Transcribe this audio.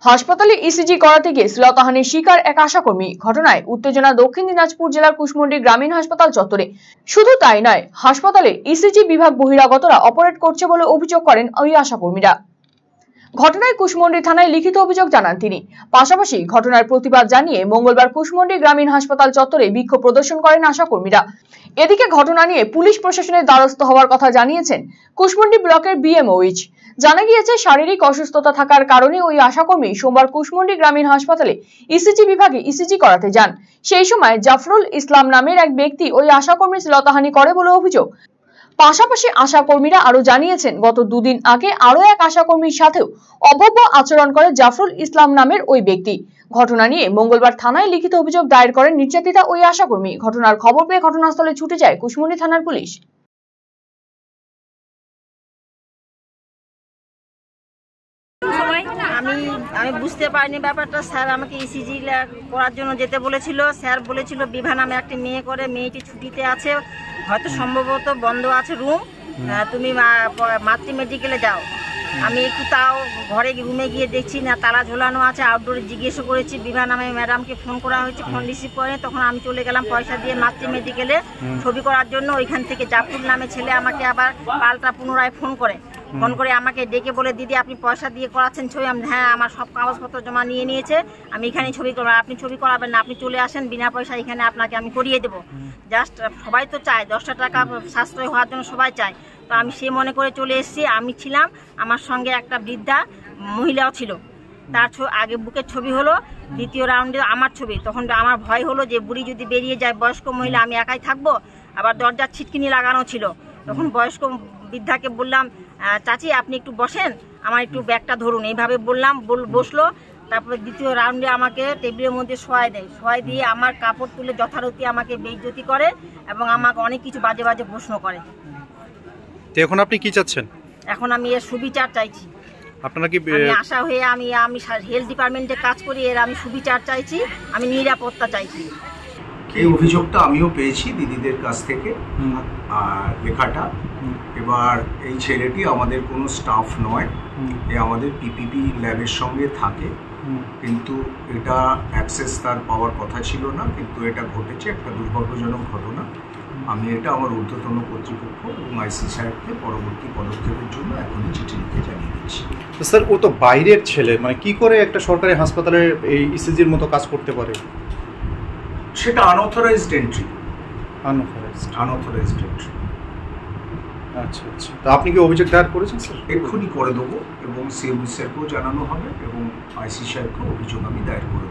হাসপাতালে ইসিজি করাতে গিয়ে শ্লীলতাহানির শিকার এক আশাকর্মী। ঘটনায় উত্তেজনা দক্ষিণ দিনাজপুর জেলার কুশমন্ডি গ্রামীণ হাসপাতাল চত্বরে। শুধু তাই নয়, হাসপাতালে ইসিজি বিভাগ বহিরাগতরা অপারেট করছে বলে অভিযোগ করেন ওই আশাকর্মীরা। ঘটনায় কুশমন্ডি থানায় লিখিত অভিযোগ জানান তিনি। পাশাপাশি ঘটনার প্রতিবাদ জানিয়ে মঙ্গলবার কুশমন্ডি গ্রামীণ হাসপাতাল চত্বরে বিক্ষোভ প্রদর্শন করেন আশাকর্মীরা। এদিকে ঘটনা নিয়ে পুলিশ প্রশাসনের দ্বারস্থ হওয়ার কথা জানিয়েছেন কুশমন্ডি ব্লকের বিএমওইচ। জানা গিয়েছে, শারীরিক অসুস্থতা থাকার কারণে ওই আশাকর্মী সোমবার কুশমন্ডি গ্রামীণ হাসপাতালে ইসিজি বিভাগে ইসিজি করাতে যান। সেই সময় জাফরুল ইসলাম নামের এক ব্যক্তি ওই আশাকর্মীর শ্লীলতাহানি করে বলে অভিযোগ। পাশাপাশি আশাকর্মীরা আরো জানিয়েছেন, গত দুদিন আগে আরো এক আশাকর্মীর সাথেও অভব্য আচরণ করে জাফরুল ইসলাম নামের ওই ব্যক্তি। ঘটনা নিয়ে মঙ্গলবার থানায় লিখিত অভিযোগ দায়ের করেন নির্যাতিতা ওই আশাকর্মী। ঘটনার খবর পেয়ে ঘটনাস্থলে ছুটে যায় কুশমন্ডি থানার পুলিশ। আমি বুঝতে পারিনি ব্যাপারটা। স্যার আমাকে ইসিজি করার জন্য যেতে বলেছিল। স্যার বলেছিল বিভা নামে একটা মেয়ে করে, মেয়েটি ছুটিতে আছে, হয়তো সম্ভবত বন্ধ আছে রুম, তুমি মাতৃ মেডিকেলে যাও। আমি একটু তাও ঘরে রুমে গিয়ে দেখছি না, তালা ঝোলানো আছে। আউটডোরে জিজ্ঞেসও করেছি, বিভা নামে ম্যাডামকে ফোন করা হয়েছে, ফোন রিসিভ করে। তখন আমি চলে গেলাম পয়সা দিয়ে মাতৃ মেডিকেলে ছবি করার জন্য। ওইখান থেকে জাফরুল নামে ছেলে আমাকে আবার পাল্টা পুনরায় ফোন করে আমাকে ডেকে বলে, দিদি আপনি পয়সা দিয়ে করাচ্ছেন ছবি? আমি হ্যাঁ, আমার সব কাগজপত্র জমা নিয়ে নিয়েছে, আমি এখানে ছবি করবো। আপনি ছবি করাবেন না, আপনি চলে আসেন, বিনা পয়সা এখানে আপনাকে আমি করিয়ে দেবো। জাস্ট সবাই তো চায় 10টা টাকা সাশ্রয় হওয়ার জন্য, সবাই চায়। তো আমি সে মনে করে চলে এসেছি। আমি ছিলাম, আমার সঙ্গে একটা বৃদ্ধা মহিলাও ছিল। তার আগে বুকের ছবি হলো, দ্বিতীয় রাউন্ডে আমার ছবি। তখন আমার ভয় হলো যে বুড়ি যদি বেরিয়ে যায়, বয়স্ক মহিলা, আমি একাই থাকবো। আবার দরজার ছিটকিনি লাগানো ছিল। তখন বয়স্ক বৃদ্ধাকে বললাম, চাচি আপনি একটু বসেন, আমার একটু ব্যাগটা ধরুন, এইভাবে বললাম। বসলো। তারপরে দ্বিতীয় রাউন্ডে আমাকে টেবিলের মধ্যে শোয়াই দেয়। শোয়াই দিয়ে আমার কাপড় তুলে যথারীতি আমাকে বেইজ্জতি করে এবং আমাকে অনেক কিছু বাজে বাজে প্রশ্ন করে। তো এখন আপনি কি চাচ্ছেন? এখন আমি এর সুবিচার চাইছি। আপনারা কি আশা হয়ে আমি হেলথ ডিপার্টমেন্টে কাজ করি, এর আমি সুবিচার চাইছি, আমি নিরাপত্তা চাইছি। এই অভিযোগটা আমিও পেয়েছি দিদিদের কাছ থেকে, আর লেখাটা। এবার এই ছেলেটি আমাদের কোনো স্টাফ নয়, এ আমাদের পিপিপি ল্যাবের সঙ্গে থাকে, কিন্তু এটা অ্যাক্সেস তার পাওয়ার কথা ছিল না, কিন্তু এটা ঘটেছে, একটা দুর্ভাগ্যজনক ঘটনা। আমি এটা আমার ঊর্ধ্বতন কর্তৃপক্ষ এবং আইসি সাহেবকে পরবর্তী পদক্ষেপের জন্য এখনই চিঠি লিখে জানিয়ে দিচ্ছি। তো স্যার, ও তো বাইরের ছেলে, মানে কি করে একটা সরকারি হাসপাতালে এই ইসিজির মতো কাজ করতে পারে? সেটা আনঅথরাইজড এন্ট্রি। Unauthorised entry. আচ্ছা আচ্ছা। তো আপনি কি অভিযোগ দায়ের করেছেন স্যার? এক্ষুনি করে দেবো, এবং সিএমও স্যারকেও জানানো হবে এবং আইসি সাহেবকেও অভিযোগ আমি দায়ের করে দেবো।